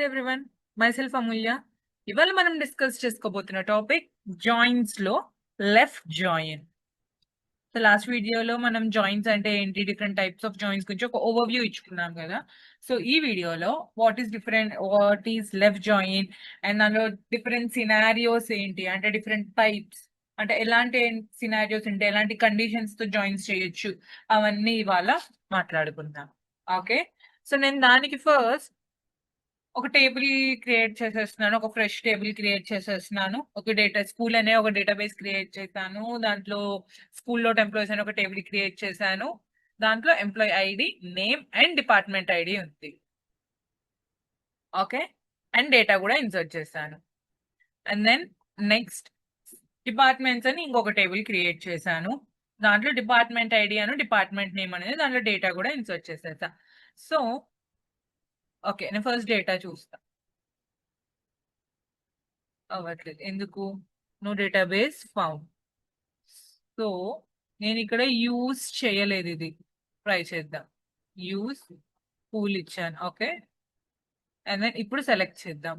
Everyone, myself అమూల్య. ఇవాళ మనం discuss చేసుకోబోతున్న topic joints లో లెఫ్ట్ జాయిన్. సో లాస్ట్ వీడియోలో మనం జాయింట్స్ అంటే ఏంటి, డిఫరెంట్ టైప్స్ ఆఫ్ జాయింట్స్ గురించి ఒక ఓవర్వ్యూ ఇచ్చుకున్నాం కదా. సో ఈ వీడియోలో what is left join and దానిలో డిఫరెంట్ సినారియోస్ ఏంటి, అంటే డిఫరెంట్ టైప్స్, అంటే ఎలాంటి సినారియోస్ ఉంటే ఎలాంటి కండిషన్స్ తో జాయిన్స్ చేయొచ్చు, అవన్నీ ఇవాళ మాట్లాడుకుందాం. ఓకే, సో నేను దానికి ఫస్ట్ ఒక టేబుల్ క్రియేట్ చేసేస్తున్నాను, ఒక ఫ్రెష్ టేబుల్ క్రియేట్ చేసేస్తున్నాను. ఒక స్కూల్ అనే ఒక డేటాబేస్ క్రియేట్ చేశాను. దాంట్లో స్కూల్లో ఎంప్లాయీస్ అనే ఒక టేబుల్ క్రియేట్ చేశాను. దాంట్లో employee ID, name and department ID ఉంది. ఓకే, అండ్ డేటా కూడా ఇన్సర్ట్ చేశాను. అండ్ దెన్ నెక్స్ట్ డిపార్ట్మెంట్స్ అని ఇంకొక టేబుల్ క్రియేట్ చేశాను. దాంట్లో డిపార్ట్మెంట్ ఐడి అను డిపార్ట్మెంట్ నేమ్ అనేది, దాంట్లో డేటా కూడా ఇన్సర్ట్ చేసేసా. సో ఓకే, నేను ఫస్ట్ డేటా చూస్తా. అవ్వట్లేదు ఎందుకు? No database found. సో నేను ఇక్కడ యూస్ చేయలేదు, ఇది ట్రై చేద్దాం. యూస్ పూల్ ఇచ్చాను. ఓకే, అండ్ దెన్ ఇప్పుడు సెలెక్ట్ చేద్దాం.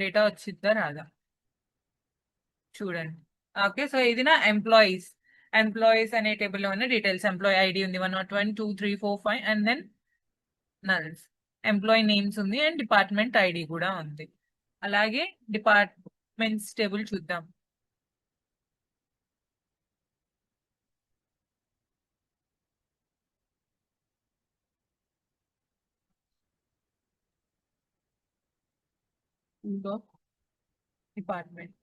డేటా వచ్చిద్దా రాదా చూడండి. ఓకే, సో ఇది నా ఎంప్లాయీస్. ఎంప్లాయీస్ అనే టేబుల్లో ఉన్న డీటెయిల్స్. ఎంప్లాయీ ఐడి ఉంది 101, 2, 3, 4, 5 and then nulls. Employee names ఉంది అండ్ డిపార్ట్మెంట్ ఐడి కూడా ఉంది. అలాగే డిపార్ట్మెంట్స్ టేబుల్ చూద్దాం. డిపార్ట్మెంట్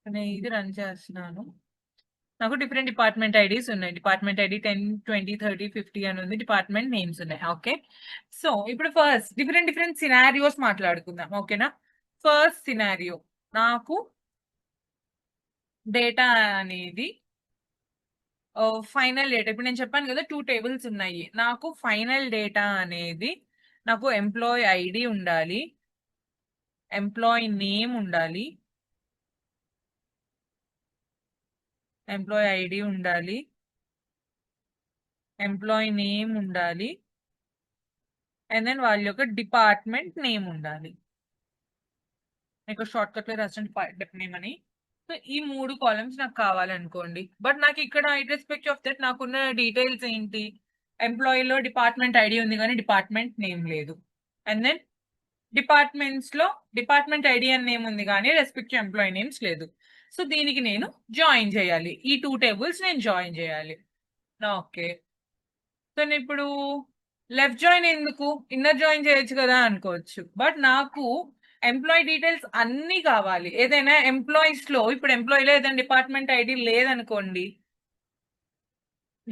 నేను ఇది రన్ చేస్తున్నాను. నాకు డిఫరెంట్ డిపార్ట్మెంట్ ఐడీస్ ఉన్నాయి. డిపార్ట్మెంట్ ఐడి 10, 20, 30, 50 అని ఉంది. డిపార్ట్మెంట్ నేమ్స్ ఉన్నాయి. ఓకే, సో ఇప్పుడు ఫస్ట్ డిఫరెంట్ డిఫరెంట్ సినారియోస్ మాట్లాడుకుందాం. ఓకేనా? ఫస్ట్ సినారియో, నాకు డేటా అనేది ఫైనల్ డేటా. ఇప్పుడు నేను చెప్పాను కదా 2 టేబుల్స్ ఉన్నాయి. నాకు ఫైనల్ డేటా అనేది, నాకు ఎంప్లాయీ ఐడి ఉండాలి, ఎంప్లాయీ నేమ్ ఉండాలి, ఎంప్లాయీ ఐడి ఉండాలి, ఎంప్లాయీ నేమ్ ఉండాలి అండ్ దెన్ వాళ్ళ యొక్క డిపార్ట్మెంట్ నేమ్ ఉండాలి. మీకు షార్ట్ కట్ లో రాసిన డిపార్ట్మెంట్ నేమ్ అని. సో ఈ 3 కాలమ్స్ నాకు కావాలనుకోండి. బట్ నాకు ఇక్కడ రెస్పెక్ట్ ఆఫ్ దట్ నాకున్న డీటెయిల్స్ ఏంటి, ఎంప్లాయీలో డిపార్ట్మెంట్ ఐడి ఉంది కానీ డిపార్ట్మెంట్ నేమ్ లేదు. అండ్ దెన్ డిపార్ట్మెంట్స్ లో డిపార్ట్మెంట్ ఐడి అని నేమ్ ఉంది కానీ రెస్పెక్ట్ ఎంప్లాయీ నేమ్స్ లేదు. సో దీనికి నేను జాయిన్ చేయాలి, ఈ 2 టేబుల్స్ నేను జాయిన్ చేయాలి. ఓకే, సో నేను ఇప్పుడు లెఫ్ట్ జాయిన్ ఎందుకు, ఇన్నర్ జాయిన్ చేయొచ్చు కదా అనుకోవచ్చు. బట్ నాకు ఎంప్లాయీ డీటెయిల్స్ అన్ని కావాలి. ఏదైనా ఎంప్లాయీస్ లో, ఇప్పుడు ఎంప్లాయీలో ఏదైనా డిపార్ట్మెంట్ ఐడి లేదనుకోండి,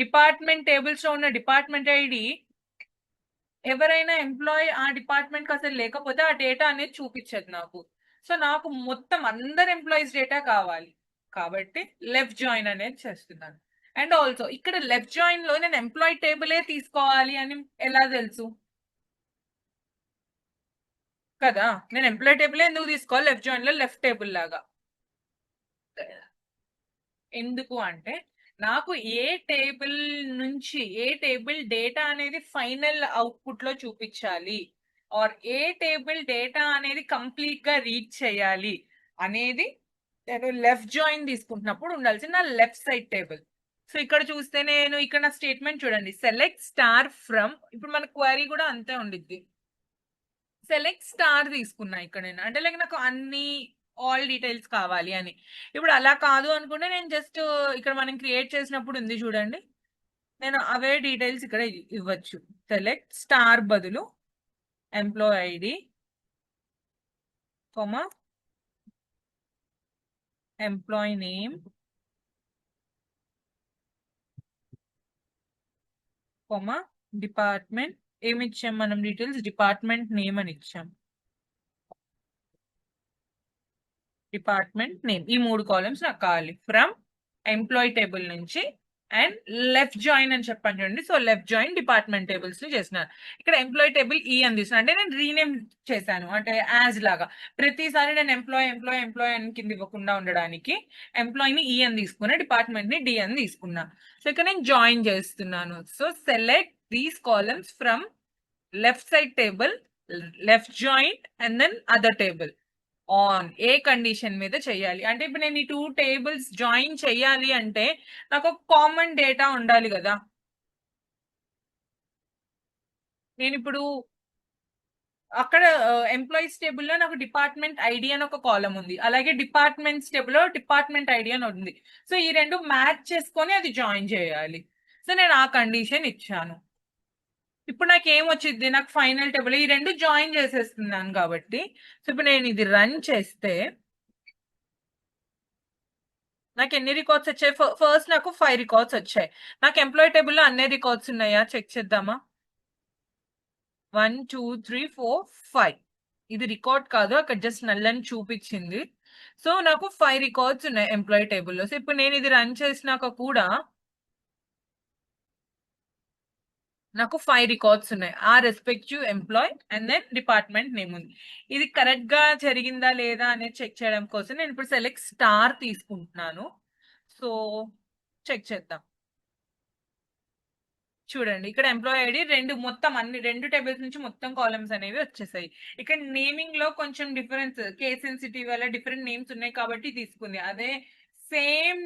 డిపార్ట్మెంట్ టేబుల్స్ లో ఉన్న డిపార్ట్మెంట్ ఐడి ఎవరైనా ఎంప్లాయీ ఆ డిపార్ట్మెంట్ కి అసలు లేకపోతే ఆ డేటా అనేది చూపించదు నాకు. సో నాకు మొత్తం అందరు ఎంప్లాయీస్ డేటా కావాలి కాబట్టి లెఫ్ట్ జాయిన్ అనేది చేస్తున్నాను. అండ్ ఆల్సో ఇక్కడ లెఫ్ట్ జాయిన్ లో నేను ఎంప్లాయీ టేబులే తీసుకోవాలి అని ఎలా తెలుసు కదా? నేను ఎంప్లాయీ టేబుల్ ఎందుకు తీసుకోవాలి లెఫ్ట్ జాయిన్ లో, లెఫ్ట్ టేబుల్ లాగా? ఎందుకు అంటే నాకు ఏ టేబుల్ నుంచి ఏ టేబుల్ డేటా అనేది ఫైనల్ అవుట్పుట్ లో చూపించాలి, ఆర్ ఏ టేబుల్ డేటా అనేది కంప్లీట్ గా రీడ్ చేయాలి అనేది నేను లెఫ్ట్ జాయిన్ తీసుకుంటున్నప్పుడు ఉండాల్సిన లెఫ్ట్ సైడ్ టేబుల్. సో ఇక్కడ చూస్తే నేను ఇక్కడ నా స్టేట్మెంట్ చూడండి, సెలెక్ట్ స్టార్ ఫ్రమ్. ఇప్పుడు మన క్వరీ కూడా అంతే ఉండిద్ది. సెలెక్ట్ స్టార్ తీసుకున్నా ఇక్కడ నేను, అంటే లైక్ నాకు అన్ని ఆల్ డీటెయిల్స్ కావాలి అని. ఇప్పుడు అలా కాదు అనుకుంటే నేను జస్ట్ ఇక్కడ మనం క్రియేట్ చేసినప్పుడు ఉంది చూడండి, నేను అవే డీటెయిల్స్ ఇక్కడ ఇవ్వచ్చు. సెలెక్ట్ స్టార్ బదులు employee ID, comma employee name, comma department. ఏమి ఇచ్చాం మనం డీటెయిల్స్? డిపార్ట్మెంట్ నేమ్ అని ఇచ్చాం. డిపార్ట్మెంట్ నేమ్, ఈ 3 కాలమ్స్ నాకు కావాలి ఫ్రమ్ ఎంప్లాయీ టేబుల్ నుంచి. అండ్ లెఫ్ట్ జాయిన్ అని చెప్పాను చూడండి. So left join department tables ని చేస్తున్నాను. ఇక్కడ ఎంప్లాయీ టేబుల్ ఈ అని తీసుకున్నాను, అంటే నేను రీనేమ్ చేశాను, అంటే యాజ్ లాగా. ప్రతిసారి నేను ఎంప్లాయీ ఎంప్లాయీ ఎంప్లాయీ అని కింద ఇవ్వకుండా ఉండడానికి ఎంప్లాయీని ఈ అని తీసుకున్నా, డిపార్ట్మెంట్ ని డి అని తీసుకున్నా. సో ఇక్కడ నేను జాయిన్ చేస్తున్నాను. So select these columns from left side table left joint and then other table on a condition మీద చేయాలి అంటే ఇప్పుడు నేను ఈ 2 టేబుల్స్ జాయిన్ చేయాలి అంటే నాకు ఒక కామన్ డేటా ఉండాలి కదా. నేను ఇప్పుడు అక్కడ ఎంప్లాయీస్ టేబుల్లో నాకు డిపార్ట్మెంట్ ఐడి అని ఒక కాలం ఉంది, అలాగే డిపార్ట్మెంట్స్ టేబుల్లో డిపార్ట్మెంట్ ఐడి అని ఉంది. సో ఈ రెండు మ్యాచ్ చేసుకొని అది జాయిన్ చేయాలి. సో నేను ఆ కండిషన్ ఇచ్చాను. ఇప్పుడు నాకు ఏమొచ్చింది, నాకు ఫైనల్ టేబుల్ ఈ రెండు జాయిన్ చేసేస్తున్నాను కాబట్టి. సో ఇప్పుడు నేను ఇది రన్ చేస్తే నాకు ఎన్ని రికార్డ్స్ వచ్చాయి, ఫస్ట్ నాకు 5 రికార్డ్స్ వచ్చాయి. నాకు ఎంప్లాయీ టేబుల్లో అన్ని రికార్డ్స్ ఉన్నాయా చెక్ చేద్దామా. 1 2 3 4 5 ఇది రికార్డ్ కాదు, అక్కడ జస్ట్ నల్లని చూపించింది. సో నాకు 5 రికార్డ్స్ ఉన్నాయి ఎంప్లాయీ టేబుల్లో. సో ఇప్పుడు నేను ఇది రన్ చేసినాక కూడా నాకు 5 రికార్డ్స్ ఉన్నాయి, ఆ respective employee and then department name ఉంది. ఇది కరెక్ట్ గా జరిగిందా లేదా అనేది చెక్ చేయడం కోసం నేను ఇప్పుడు సెలెక్ట్ స్టార్ తీసుకుంటున్నాను. సో చెక్ చేద్దాం. చూడండి ఇక్కడ ఎంప్లాయీ ఐడి మొత్తం అన్ని 2 టేబుల్స్ నుంచి మొత్తం కాలమ్స్ అనేవి వచ్చేసాయి. ఇక్కడ నేమింగ్ లో కొంచెం డిఫరెన్స్, కేస్ సెన్సిటివ్ వల్ల డిఫరెంట్ నేమ్స్ ఉన్నాయి కాబట్టి తీసుకుంది. అదే same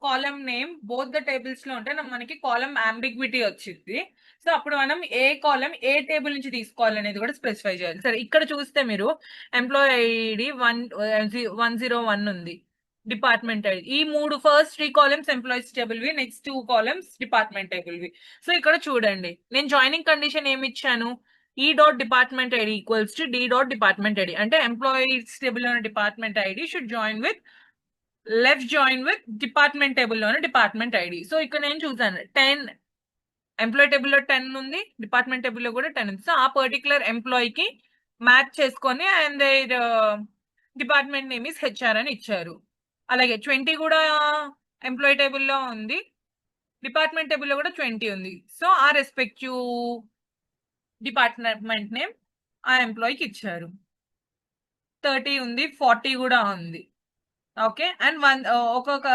column name both the tables లో ఉంటే మనకి కాలమ్ అంబిగ్విటీ వచ్చింది. సో అప్పుడు మనం ఏ కాలమ్ ఏ టేబుల్ నుంచి తీసుకోవాలనేది కూడా స్పెసిఫై చేయాలి. సరే ఇక్కడ చూస్తే మీరు ఎంప్లాయీ ఐడి 101 ఉంది, డిపార్ట్మెంట్ ఐడి ఈ 3 ఫస్ట్ 3 కాలమ్స్ ఎంప్లాయీస్ టేబుల్ వి, నెక్స్ట్ 2 కాలమ్స్ డిపార్ట్మెంట్ టేబుల్ వి. సో ఇక్కడ చూడండి నేను జాయినింగ్ కండిషన్ ఏమి ఇచ్చాను, E dot department ID equals to D dot department ID అంటే ఎంప్లాయీస్ టేబుల్ లోని department ID should join with left join with department table లోని డిపార్ట్మెంట్ ఐడి. సో ఇక్కడ నేను చూసాను 10 ఎంప్లాయీ టేబుల్ లో 10 ఉంది, డిపార్ట్మెంట్ టేబుల్ లో కూడా 10 ఉంది. సో ఆ పర్టికులర్ ఎంప్లాయీకి మ్యాచ్ చేసుకొని and department name is HR అని ఇచ్చారు. అలాగే 20 కూడా ఎంప్లాయీ టేబుల్లో ఉంది, డిపార్ట్మెంట్ టేబుల్లో కూడా 20 ఉంది. సో ఆ రెస్పెక్టివ్ డిపార్ట్మెంట్ నేమ్ ఆ ఎంప్లాయీకి ఇచ్చారు. 30 ఉంది, 40 కూడా ఉంది. ఓకే అండ్ ఒక్కొక్క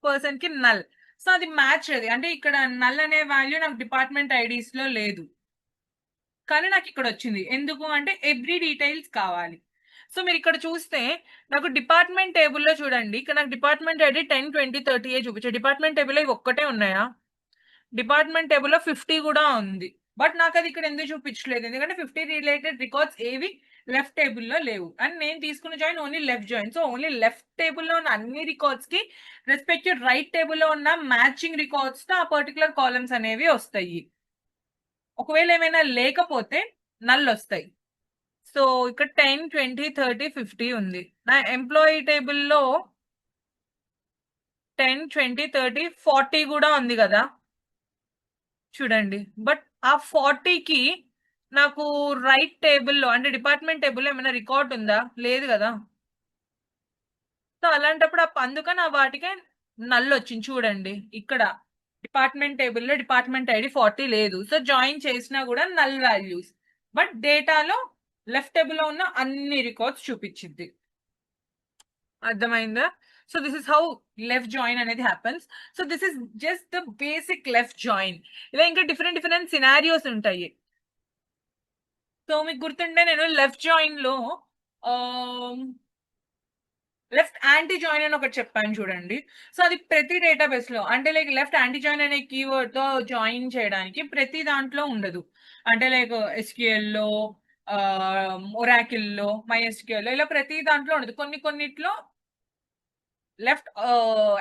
పర్సన్ కి నల్. సో అది మ్యాచ్ అది అంటే ఇక్కడ నల్ అనే వాల్యూ నాకు డిపార్ట్మెంట్ ఐడీస్ లో లేదు, కానీ నాకు ఇక్కడ వచ్చింది. ఎందుకు అంటే ఎవ్రీ డీటెయిల్స్ కావాలి. సో మీరు ఇక్కడ చూస్తే నాకు డిపార్ట్మెంట్ టేబుల్లో చూడండి, ఇక్కడ నాకు డిపార్ట్మెంట్ ఐడి 10 20 30 చూపించారు. డిపార్ట్మెంట్ టేబుల్లో ఇవి ఒక్కటే ఉన్నాయా, డిపార్ట్మెంట్ టేబుల్లో 50 కూడా ఉంది. బట్ నాకు అది ఇక్కడ ఎందుకు చూపించలేదు, ఎందుకంటే 50 రిలేటెడ్ రికార్డ్స్ ఏవి లెఫ్ట్ టేబుల్లో లేవు అండ్ నేను తీసుకున్న join only left join. So only left టేబుల్లో ఉన్న అన్ని రికార్డ్స్ కి రెస్పెక్టివ్ రైట్ టేబుల్లో ఉన్న మ్యాచింగ్ రికార్డ్స్ తో ఆ పర్టికులర్ కాలమ్స్ అనేవి వస్తాయి. ఒకవేళ ఏమైనా లేకపోతే నల్ వస్తాయి. సో ఇక్కడ 10 20 30 50 ఉంది. నా ఎంప్లాయీ టేబుల్లో 10 20 30 40 కూడా ఉంది కదా చూడండి. బట్ ఆ 40కి నాకు రైట్ టేబుల్లో అంటే డిపార్ట్మెంట్ టేబుల్లో ఏమైనా రికార్డ్ ఉందా, లేదు కదా. సో అలాంటప్పుడు అందుకని ఆ వాటికే నల్ వచ్చింది. చూడండి ఇక్కడ డిపార్ట్మెంట్ టేబుల్లో డిపార్ట్మెంట్ ఐడి 40 లేదు, సో జాయిన్ చేసినా కూడా నల్ వాల్యూస్. బట్ డేటాలో లెఫ్ట్ టేబుల్లో ఉన్న అన్ని రికార్డ్స్ చూపించింది. అర్థమైందా. So this is how left join అనేది happens. So this is just the basic left join. ఇలా ఇంకా డిఫరెంట్ సినారియోస్ ఉంటాయి. సో మీకు గుర్తుంటే నేను లెఫ్ట్ జాయిన్ లో లెఫ్ట్ యాంటీ జాయిన్ అని ఒకటి చెప్పాను చూడండి. సో అది ప్రతి డేటాబేస్ లో అంటే లైక్ లెఫ్ట్ యాంటీ జాయిన్ అనే కీవర్డ్ తో జాయిన్ చేయడానికి ప్రతి దాంట్లో ఉండదు. అంటే లైక్ ఎస్క్యూఎల్ లో, ఒరాకిల్ లో, MySQL లో ఇలా ప్రతి దాంట్లో ఉండదు. కొన్నిట్లో left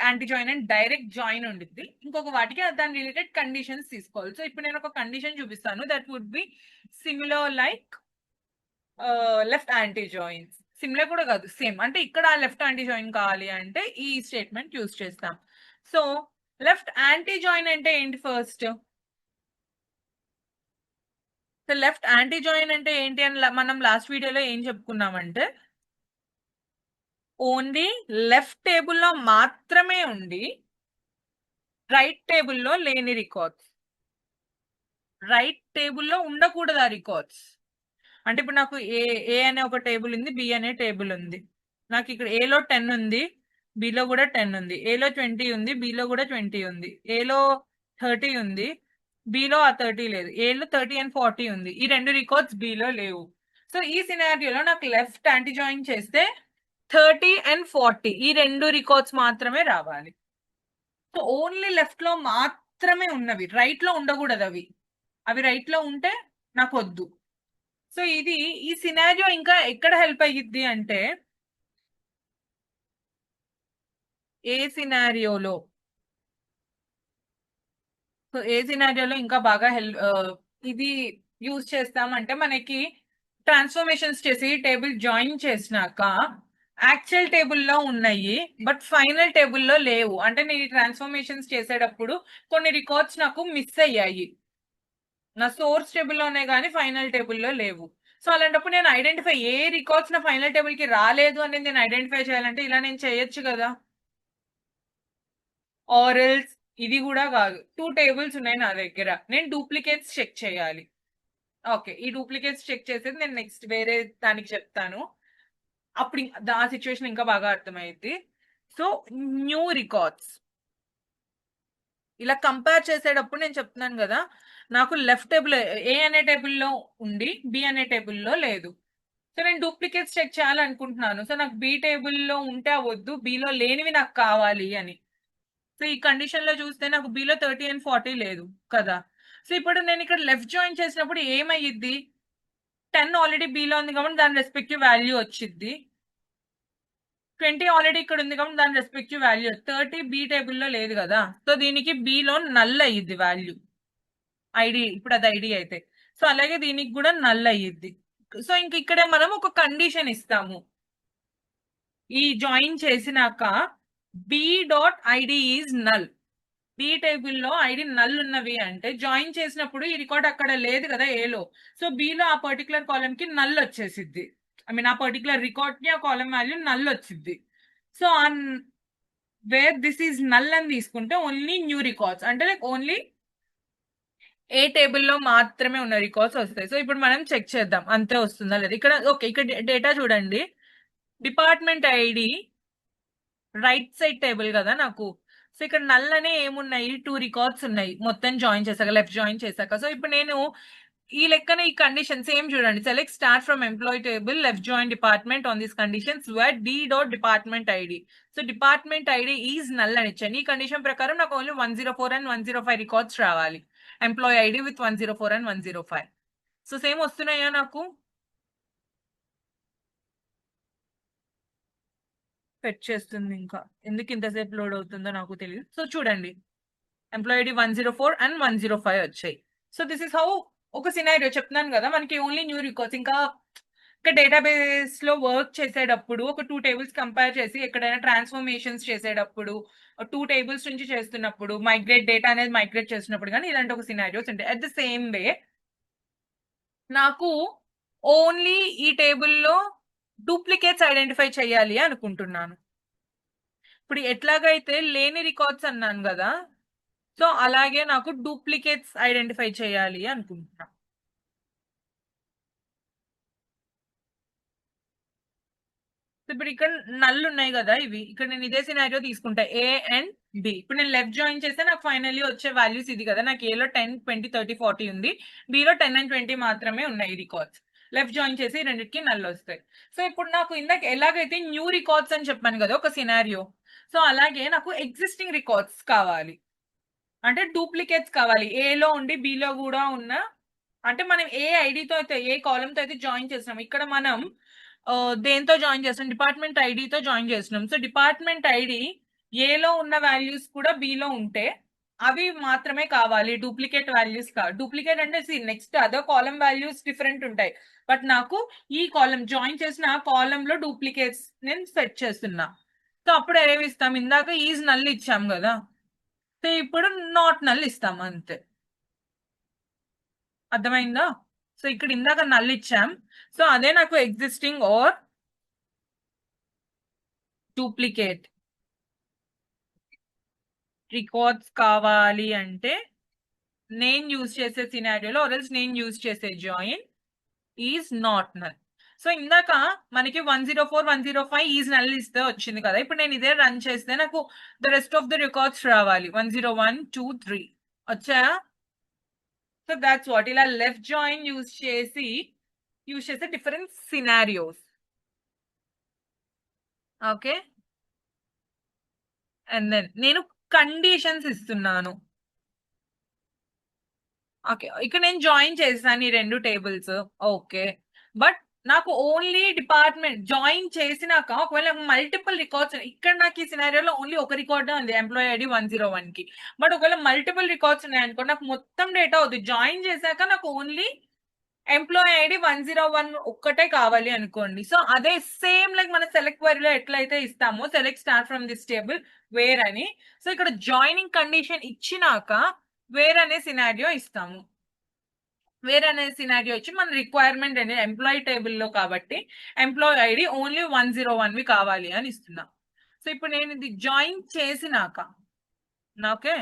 anti join and direct join ఉండిద్ది, ఇంకొక వాటికి దాని రిలేటెడ్ కండిషన్స్ తీసుకోవాలి. సో ఇప్పుడు నేను ఒక కండిషన్ చూపిస్తాను, that would be similar like left anti joins. Similar కూడా కాదు, సేమ్. అంటే ఇక్కడ లెఫ్ట్ యాంటీ జాయిన్ కావాలి అంటే ఈ స్టేట్మెంట్ యూజ్ చేస్తాం. సో లెఫ్ట్ యాంటీ జాయిన్ అంటే ఏంటి first. So left anti join అంటే ఏంటి అని మనం లాస్ట్ వీడియోలో ఏం చెప్పుకున్నామంటే ఓన్లీ లెఫ్ట్ టేబుల్లో మాత్రమే ఉండి రైట్ టేబుల్లో లేని రికార్డ్స్, రైట్ టేబుల్లో ఉండకూడదు ఆ రికార్డ్స్. అంటే ఇప్పుడు నాకు ఏ అనే ఒక టేబుల్ ఉంది, బి అనే టేబుల్ ఉంది. నాకు ఇక్కడ ఏలో 10 ఉంది, బిలో కూడా 10 ఉంది. ఏలో 20 ఉంది, బిలో కూడా 20 ఉంది. ఏలో 30 ఉంది, బిలో ఆ 30 లేదు, ఏలో 30 అండ్ 40 ఉంది. ఈ రెండు రికార్డ్స్ బిలో లేవు. సో ఈ సినారియోలో నాకు లెఫ్ట్ యాంటీ జాయిన్ చేస్తే 30 అండ్ 40 ఈ రెండు రికార్డ్స్ మాత్రమే రావాలి. సో ఓన్లీ లెఫ్ట్ లో మాత్రమే ఉన్నవి, రైట్ లో ఉండకూడదు. అవి రైట్ లో ఉంటే నాకు వద్దు. సో ఇది ఈ సినారియో ఇంకా ఎక్కడ హెల్ప్ అయ్యిద్ది అంటే, ఏ సినారియోలో ఇంకా బాగా ఇది యూజ్ చేస్తామంటే, మనకి ట్రాన్స్ఫర్మేషన్స్ చేసి టేబుల్ జాయిన్ చేసినాక యాక్చువల్ టేబుల్లో ఉన్నాయి బట్ ఫైనల్ టేబుల్లో లేవు. అంటే నేను ట్రాన్స్ఫర్మేషన్స్ చేసేటప్పుడు కొన్ని రికార్డ్స్ నాకు మిస్ అయ్యాయి, నా సోర్స్ టేబుల్లోనే కానీ ఫైనల్ టేబుల్లో లేవు. సో అలాంటప్పుడు నేను ఐడెంటిఫై ఏ రికార్డ్స్ నా ఫైనల్ టేబుల్ కి రాలేదు అనేది నేను ఐడెంటిఫై చేయాలంటే ఇలా నేను చేయొచ్చు కదా. ఆరల్స్ ఇది కూడా కాదు, 2 టేబుల్స్ ఉన్నాయి నా దగ్గర, నేను డూప్లికేట్స్ చెక్ చేయాలి. ఓకే, ఈ డూప్లికేట్స్ చెక్ చేసేది నేను నెక్స్ట్ వేరే దానికి చెప్తాను, అప్పుడు ఆ సిచ్యువేషన్ ఇంకా బాగా అర్థమైంది. సో న్యూ రికార్డ్స్ ఇలా కంపేర్ చేసేటప్పుడు నేను చెప్తున్నాను కదా, నాకు లెఫ్ట్ టేబుల్ ఏ అనే టేబుల్లో ఉండి బి అనే టేబుల్లో లేదు. సో నేను డూప్లికేట్స్ చెక్ చేయాలనుకుంటున్నాను. సో నాకు బి టేబుల్లో ఉంటే వద్దు, బిలో లేనివి నాకు కావాలి అని. సో ఈ కండిషన్ లో చూస్తే నాకు బిలో 30 అండ్ 40 లేదు కదా. సో ఇప్పుడు నేను ఇక్కడ లెఫ్ట్ జాయిన్ చేసినప్పుడు ఏమయ్యిద్ది, 10 ఆల్రెడీ బిలో ఉంది కాబట్టి దాని రెస్పెక్టివ్ వాల్యూ వచ్చింది, 20 ఆల్రెడీ ఇక్కడ ఉంది కాబట్టి దాని రెస్పెక్టివ్ వాల్యూ, 30 బి టేబుల్లో లేదు కదా. సో దీనికి బిలో నల్ అయ్యిద్ది వాల్యూ, ఐడి ఇప్పుడు అది ఐడి అయితే. సో అలాగే దీనికి కూడా నల్ అయ్యిద్ది. సో ఇంక ఇక్కడ మనం ఒక కండిషన్ ఇస్తాము, ఈ జాయిన్ చేసినాక B dot ID is null. B టేబుల్లో ఐడి నల్ ఉన్నవి అంటే జాయిన్ చేసినప్పుడు ఈ రికార్డ్ అక్కడ లేదు కదా ఏలో, సో బిలో ఆ పర్టికులర్ కాలం కి నల్ వచ్చేసిద్ది. ఐ మీన్ ఆ పర్టికులర్ రికార్డ్ కి ఆ కాలం వాల్యూ నల్ వచ్చింది. So where this is null అని తీసుకుంటే ఓన్లీ న్యూ రికార్డ్స్, అంటే లైక్ ఓన్లీ ఏ టేబుల్లో మాత్రమే ఉన్న రికార్డ్స్ వస్తాయి. సో ఇప్పుడు మనం చెక్ చేద్దాం అంతే వస్తుందా లేదు. ఇక్కడ ఓకే, ఇక్కడ డేటా చూడండి, department ID right side table కదా నాకు. సో ఇక్కడ నల్ అనే ఏమున్నాయి, 2 రికార్డ్స్ ఉన్నాయి మొత్తం జాయిన్ చేశాక, లెఫ్ట్ జాయిన్ చేశాక. సో ఇప్పుడు నేను ఈ లెక్కన ఈ కండిషన్ సేమ్ చూడండి, select start from employee table left join department on this conditions where D dot department ID. So department ID is null అని ఇచ్చాను. ఈ కండిషన్ ప్రకారం నాకు ఓన్లీ 104 అండ్ 105 రికార్డ్స్ రావాలి, employee ID with 104 and 105. So same వస్తున్నాయా నాకు, fetch చేస్తుంది, ఇంకా ఎందుకు ఇంతసేపు లోడ్ అవుతుందో నాకు తెలియదు. సో చూడండి, ఎంప్లాయీ ఐడి 104 అండ్ 105 వచ్చాయి. సో దిస్ ఇస్ హౌ ఒక సినారియో చెప్తున్నాను కదా, మనకి ఓన్లీ న్యూ రికార్డ్స్. ఇంకా డేటాబేస్ లో వర్క్ చేసేటప్పుడు ఒక 2 టేబుల్స్ కంపేర్ చేసి ఎక్కడైనా ట్రాన్స్ఫర్మేషన్స్ చేసేటప్పుడు 2 టేబుల్స్ నుంచి చేస్తున్నప్పుడు మైగ్రేట్ డేటా అనేది మైగ్రేట్ చేస్తున్నప్పుడు కానీ ఇలాంటి ఒక సినారియోస్ ఉంటాయి. అట్ ద సేమ్ వే నాకు ఓన్లీ ఈ టేబుల్లో డూప్లికేట్స్ ఐడెంటిఫై చేయాలి అనుకుంటున్నాను. ఇప్పుడు ఎట్లాగైతే లేని రికార్డ్స్ అన్నాను కదా, సో అలాగే నాకు డూప్లికేట్స్ ఐడెంటిఫై చేయాలి అనుకుంటున్నా. ఇప్పుడు ఇక్కడ నల్ ఉన్నాయి కదా ఇవి, ఇక్కడ నేను ఇదే సినారియో తీసుకుంటా, ఏ అండ్ బి. ఇప్పుడు నేను లెఫ్ట్ జాయిన్ చేస్తే నాకు ఫైనల్లీ వచ్చే వాల్యూస్ ఇది కదా, నాకు ఏలో 10, 20, 30, 40 ఉంది, బిలో 10 అండ్ 20 మాత్రమే ఉన్నాయి రికార్డ్స్. లెఫ్ట్ జాయిన్ చేసి రెండింటికి నల్ వస్తాయి. సో ఇప్పుడు నాకు ఇందాక ఎలాగైతే న్యూ రికార్డ్స్ అని చెప్పాను కదా ఒక సినారియో, సో అలాగే నాకు ఎగ్జిస్టింగ్ రికార్డ్స్ కావాలి, అంటే డూప్లికేట్స్ కావాలి, ఏలో ఉండి బిలో కూడా ఉన్న. అంటే మనం ఏ ఐడితో అయితే ఏ కాలంతో అయితే జాయిన్ చేస్తున్నాం, ఇక్కడ మనం దేంతో జాయిన్ చేస్తున్నాం, డిపార్ట్మెంట్ ఐడితో జాయిన్ చేస్తున్నాం. సో డిపార్ట్మెంట్ ఐడి ఏలో ఉన్న వాల్యూస్ కూడా బిలో ఉంటే అవి మాత్రమే కావాలి, డూప్లికేట్ వాల్యూస్ కాదు. డూప్లికేట్ అంటే నెక్స్ట్ అదర్ కాలం వాల్యూస్ డిఫరెంట్ ఉంటాయి, బట్ నాకు ఈ కాలం జాయిన్ చేసిన కాలం లో డూప్లికేట్స్ నేను సెట్ చేస్తున్నా. సో అప్పుడు ఏమి ఇస్తాం, ఇందాక ఈజ్ నల్ ఇచ్చాం కదా, సో ఇప్పుడు నాట్ నల్ ఇస్తాం అంతే. అర్థమైందా? సో ఇక్కడ ఇందాక నల్ ఇచ్చాం, సో అదే నాకు ఎగ్జిస్టింగ్ ఆర్ డూప్లికేట్ రికార్డ్స్ కావాలి అంటే నేను యూజ్ చేసే సినారియోలో ఆర్ఎల్స్ నేను యూజ్ చేసే join is not null. So ఇందాక మనకి 104, 105 ఈజ్ నల్ ఇస్తే వచ్చింది కదా, ఇప్పుడు నేను ఇదే రన్ చేస్తే నాకు the rest of the records రావాలి, 101, 2, 3 వచ్చాయా? So that's what. ఇలా లెఫ్ట్ జాయిన్ యూజ్ చేసే different scenarios. Okay. And then నేను కండిషన్స్ ఇస్తున్నాను. ఓకే. ఇక్కడ నేను జాయిన్ చేశాను ఈ 2 టేబుల్స్. ఓకే. బట్ నాకు ఓన్లీ డిపార్ట్‌మెంట్ జాయిన్ చేసినాక ఒకవేళ మల్టిపుల్ రికార్డ్స్ ఇక్కడ నాకు ఈ సినారియోలో ఓన్లీ ఒక రికార్డే ఉంది. ఎంప్లాయీ ఐడీ 101కి. బట్ ఒకవేళ మల్టిపుల్ రికార్డ్స్ ఉన్నాయనుకోండి నాకు మొత్తం డేటా అవుద్ది. జాయిన్ చేశాక నాకు ఓన్లీ ఎంప్లాయీ ఐడీ 101 ఒక్కటే కావాలి అనుకోండి. సో అదే సేమ్ లైక్ మన సెలెక్ట్ క్వెరీలో ఎట్లయితే ఇస్తామో select star from this table wear అని. సో ఇక్కడ జాయినింగ్ కండిషన్ ఇచ్చినాక వేర్ అనే సినారియో ఇస్తాము. వేర్ అనే సినారియో ఇచ్చి మన రిక్వైర్మెంట్ అనేది ఎంప్లాయీ టేబుల్లో కాబట్టి ఎంప్లాయీ ఐడి ఓన్లీ 101వి కావాలి అని ఇస్తున్నా. సో ఇప్పుడు నేను ఇది జాయిన్ చేసినాక ఓకే,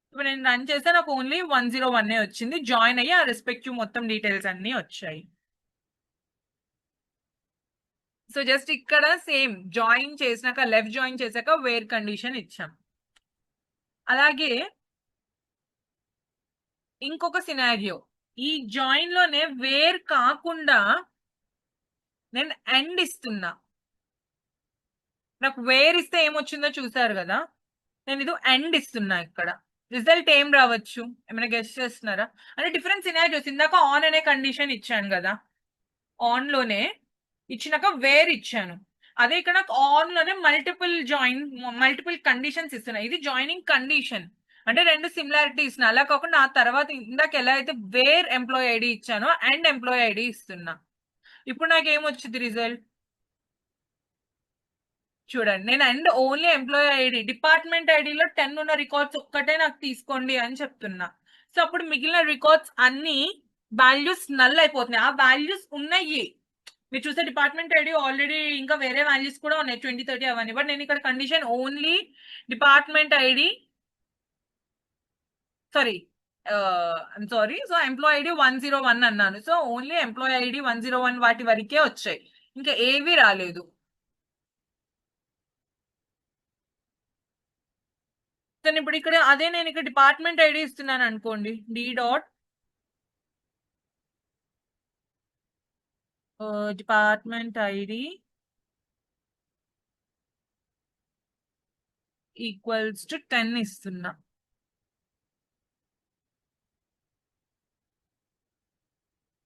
ఇప్పుడు నేను రన్ చేస్తే నాకు ఓన్లీ 101 వచ్చింది. జాయిన్ అయ్యి ఆ రెస్పెక్టివ్ మొత్తం డీటెయిల్స్ అన్ని వచ్చాయి. సో జస్ట్ ఇక్కడ సేమ్ జాయిన్ చేసినాక లెఫ్ట్ జాయిన్ చేశాక వేర్ కండిషన్ ఇచ్చాం. అలాగే ఇంకొక సినారియో ఈ జాయిన్ లోనే వేర్ కాకుండా నేను ఎండ్ ఇస్తున్నా. నాకు వేర్ ఇస్తే ఏమొచ్చిందో చూసారు కదా, నేను ఇది ఎండ్ ఇస్తున్నా. ఇక్కడ రిజల్ట్ ఏం రావచ్చు ఏమైనా గెస్ట్ చేస్తున్నారా? అంటే డిఫరెంట్ సినారియోస్. ఇందాక ఆన్ అనే కండిషన్ ఇచ్చాను కదా, ఆన్ లోనే ఇచ్చినాక వేర్ ఇచ్చాను. అదే ఇక్కడ నాకు ఆన్ లోనే మల్టిపుల్ కండిషన్స్ ఇస్తున్నా. ఇది జాయినింగ్ కండిషన్ అంటే 2 సిమిలారిటీ ఇస్తున్నా. అలా కాకుండా ఆ తర్వాత ఇందాక ఎలా అయితే వేర్ ఎంప్లాయీ ఐడి ఇచ్చానో అండ్ ఎంప్లాయీ ఐడి ఇస్తున్నా. ఇప్పుడు నాకు ఏమొచ్చింది రిజల్ట్ చూడండి. నేను and only employee ID department ఐడిలో 10 ఉన్న రికార్డ్స్ ఒక్కటే నాకు తీసుకోండి అని చెప్తున్నా. సో అప్పుడు మిగిలిన రికార్డ్స్ అన్ని వాల్యూస్ నల్ అయిపోతున్నాయి. ఆ వాల్యూస్ ఉన్నాయి మీరు చూసే డిపార్ట్మెంట్ ఐడి ఆల్రెడీ ఇంకా వేరే వాల్యూస్ కూడా ఉన్నాయి 20, 30 అవన్నీ. బట్ నేను ఇక్కడ condition only department ID sorry so employee ID 101 అన్నాను. సో ఓన్లీ ఎంప్లాయీ ఐడి 101 వాటి వరకే వచ్చాయి, ఇంకా ఏవి రాలేదు. కానీ ఇప్పుడు ఇక్కడ అదే నేను ఇక్కడ డిపార్ట్మెంట్ ఐడి ఇస్తున్నాను అనుకోండి, డిపార్ట్మెంట్ ఐడి ఈక్వల్స్ టు 10 ఇస్తున్నా.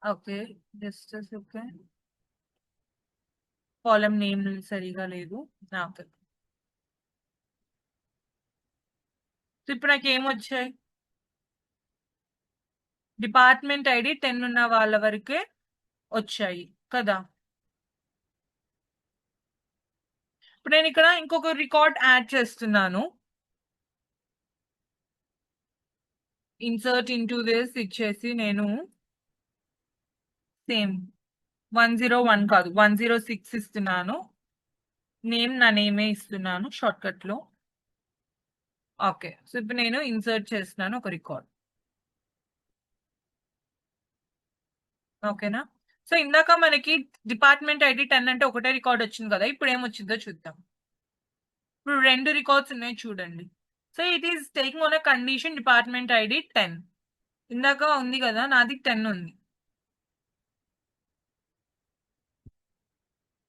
Okay, just okay, column name సరిగా లేదు. ఓకే, ఇప్పుడు నాకు ఏమొచ్చాయి? డిపార్ట్మెంట్ ఐడి 10 ఉన్న వాళ్ళ వరకే వచ్చాయి కదా. ఇప్పుడు నేను ఇక్కడ ఇంకొక రికార్డ్ యాడ్ చేస్తున్నాను. ఇన్సర్ట్ ఇంటూ దిస్ ఇచ్చేసి నేను సేమ్ 101 కాదు 106 ఇస్తున్నాను. నేమ్ నా నేమే ఇస్తున్నాను షార్ట్ కట్ లో. ఓకే, సో ఇప్పుడు నేను ఇన్సర్ట్ చేస్తున్నాను ఒక రికార్డ్. ఓకేనా? సో ఇందాక మనకి డిపార్ట్మెంట్ ఐడి 10 అంటే ఒకటే రికార్డ్ వచ్చింది కదా, ఇప్పుడు ఏమొచ్చిందో చూద్దాం. ఇప్పుడు 2 రికార్డ్స్ ఉన్నాయి చూడండి. So it is taking on a condition department ID 10. ఇందాక ఉంది కదా నాది 10 ఉంది.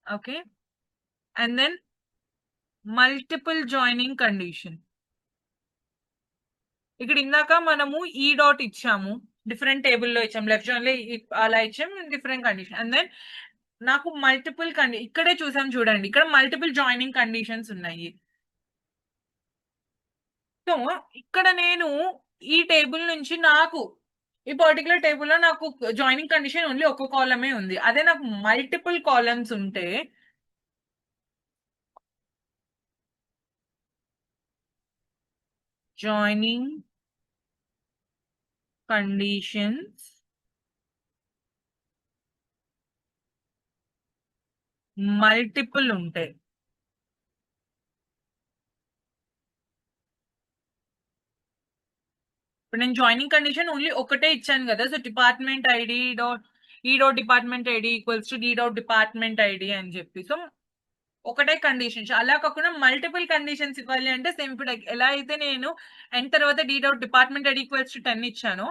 Okay, and then multiple joining condition. ఇక్కడ ఇందాక మనము ఈ డాట్ ఇచ్చాము, డిఫరెంట్ టేబుల్లో ఇచ్చాము, లెఫ్ట్ జాయిన్ లో అలా ఇచ్చాము, డిఫరెంట్ కండిషన్. అండ్ దెన్ నాకు మల్టిపుల్ ఇక్కడే చూసాం చూడండి, ఇక్కడ మల్టిపుల్ జాయినింగ్ కండిషన్స్ ఉన్నాయి. సో ఇక్కడ నేను ఈ టేబుల్ నుంచి నాకు ఈ పర్టికులర్ టేబుల్లో నాకు జాయినింగ్ కండిషన్ ఓన్లీ ఒక కాలమే ఉంది. అదే నాకు మల్టిపుల్ కాలమ్స్ ఉంటే జాయినింగ్ కండిషన్స్ మల్టిపుల్ ఉంటాయి. ఇప్పుడు నేను జాయినింగ్ కండిషన్ ఓన్లీ ఒకటే ఇచ్చాను కదా, so department ID dot department ID equals to dot department ID అని చెప్పి. సో ఒకటే కండిషన్స్. అలా కాకుండా మల్టిపుల్ కండిషన్స్ ఇవ్వాలి అంటే సేమ్ ఇప్పుడు ఎలా అయితే నేను అండ్ తర్వాత dot department ID equals to 10 ఇచ్చానో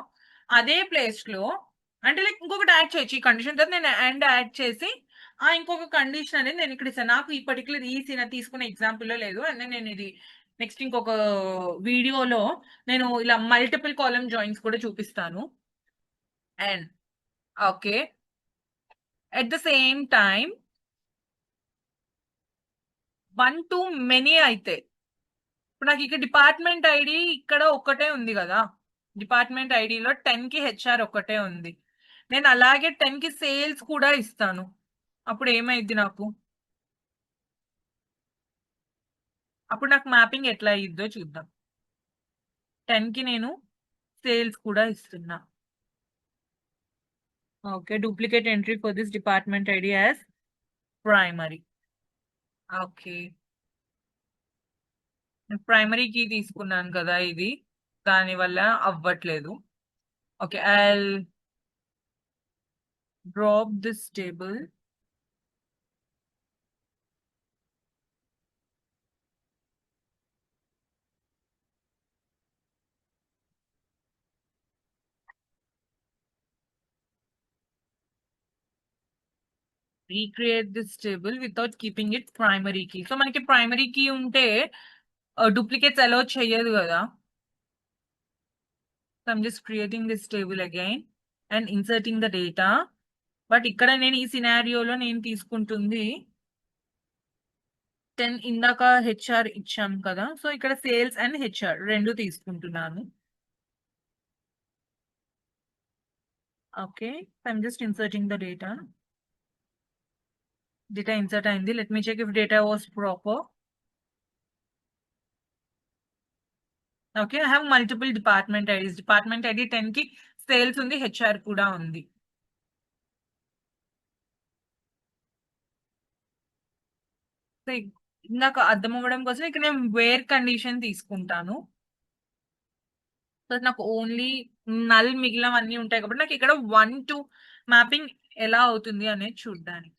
అదే ప్లేస్ లో అంటే లైక్ ఇంకొకటి యాడ్ చేయొచ్చు. ఈ కండిషన్ తర్వాత నేను అండ్ యాడ్ చేసి ఇంకొక కండిషన్ అనేది నేను ఇక్కడ ఇస్తాను. నాకు ఈ పర్టికులర్ ఈ సీన్ తీసుకునే ఎగ్జాంపుల్ లో లేదు. అండ్ నేను ఇది నెక్స్ట్ ఇంకొక వీడియోలో నేను ఇలా మల్టిపుల్ కాలమ్ జాయిన్స్ కూడా చూపిస్తాను. And okay, at the same time 1 to many అయితే ఇప్పుడు నాకు ఇక్కడ డిపార్ట్మెంట్ ఐడి ఇక్కడ ఒక్కటే ఉంది కదా. డిపార్ట్మెంట్ ఐడిలో 10 కి హెచ్ఆర్ ఒక్కటే ఉంది. నేను అలాగే 10 కి సేల్స్ కూడా ఇస్తాను. అప్పుడు ఏమైంది నాకు? అప్పుడు నాకు మ్యాపింగ్ ఎట్లా అయ్యిద్దో చూద్దాం. 10 కి నేను సేల్స్ కూడా ఇస్తున్నా. Okay, duplicate entry for this department ID as primary. Okay, primary key తీసుకున్నాను కదా, ఇది దాని వల్ల అవ్వట్లేదు. Okay, I'll drop this table. Recreate this table without keeping it primary key. So మనకి ప్రైమరీ కీ ఉంటే డూప్లికేట్స్ అలౌ చేయదు కదా. So I'm just creating this table again and inserting the data. But ఇక్కడ నేను ఈ సినారియోలో నేను తీసుకుంటుంది 10, ఇందాక హెచ్ఆర్ ఇచ్చాం కదా, సో ఇక్కడ సేల్స్ అండ్ హెచ్ఆర్ రెండు తీసుకుంటున్నాను. Okay, I'm just inserting the data. Data insert అయింది. Let me check if data was proper. Okay, I have multiple department IDs. Department ID 10 కి సేల్స్ ఉంది, హెచ్ఆర్ కూడా ఉంది. సో ఇందాక అర్థం అవ్వడం కోసం ఇక్కడ నేను వేర్ కండిషన్ తీసుకుంటాను. సో నాకు ఓన్లీ నల్ మిగిలినవన్నీ ఉంటాయి కాబట్టి నాకు ఇక్కడ 1 to మ్యాపింగ్ ఎలా అవుతుంది అనేది చూడడానికి.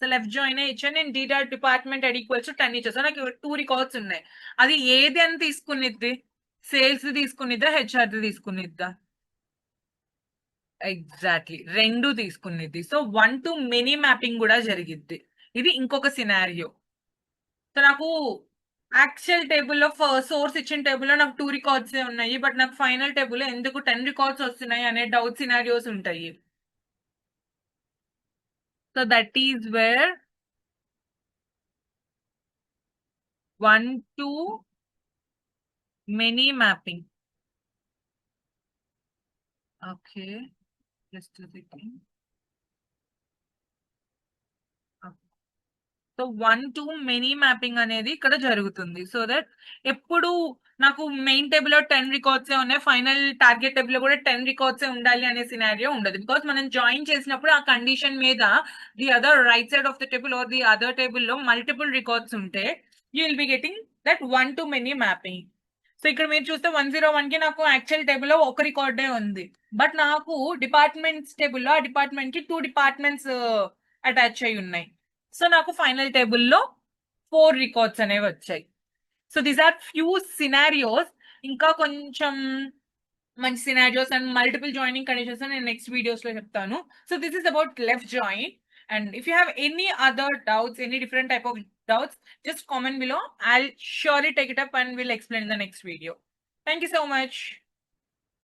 సో లెఫ్ట్ జాయిన్ ఇచ్చాను నేను. డేటా డిపార్ట్మెంట్ ఐడి ఈక్వల్స్ 10 ఇచ్చేసాను. నాకు 2 రికార్డ్స్ ఉన్నాయి. అది ఏది అని తీసుకునిద్ది? సేల్స్ తీసుకునిద్దా, హెచ్ఆర్ తీసుకునిద్దా? ఎగ్జాక్ట్లీ, రెండు తీసుకునిద్ది. సో 1 to many మ్యాపింగ్ కూడా జరిగిద్ది. ఇది ఇంకొక సినారియో. సో నాకు యాక్చువల్ టేబుల్లో సోర్స్ ఇచ్చిన టేబుల్లో నాకు 2 రికార్డ్స్ ఉన్నాయి. బట్ నాకు ఫైనల్ టేబుల్లో ఎందుకు 10 రికార్డ్స్ వస్తున్నాయి అనే డౌట్ సినారియోస్ ఉంటాయి. So that is where 1 to many mapping. Okay, just so 1 to many mapping అనేది ఇక్కడ జరుగుతుంది. సో దట్ ఎప్పుడు నాకు మెయిన్ టేబుల్ లో 10 రికార్డ్స్ ఉన్నాయి, ఫైనల్ టార్గెట్ టేబుల్ లో కూడా 10 రికార్డ్స్ ఉండాలి అనే సినారియో ఉండదు. బికాస్ మనం జాయిన్ చేసినప్పుడు ఆ కండిషన్ మీద the other right side of the table or the other table లో మల్టిపుల్ రికార్డ్స్ ఉంటే you will be getting that 1 to many mapping. So ఇక్కడ మీరు చూస్తే 101 కి నాకు యాక్చువల్ టేబుల్ లో ఒక రికార్డే ఉంది. బట్ నాకు డిపార్ట్మెంట్స్ టేబుల్లో ఆ డిపార్ట్మెంట్ కి 2 డిపార్ట్మెంట్స్ అటాచ్ అయి ఉన్నాయి. సో నాకు ఫైనల్ టేబుల్లో 4 రికార్డ్స్ అనేవి వచ్చాయి. So these are few scenarios. ఇంకా కొంచెం మంచి scenarios and multiple joining conditions నేను నెక్స్ట్ వీడియోస్ లో చెప్తాను. So this is about left join. And if you have any other doubts, any different type of doubts, just comment below. I'll surely take it up and we'll explain in the next video. Thank you so much.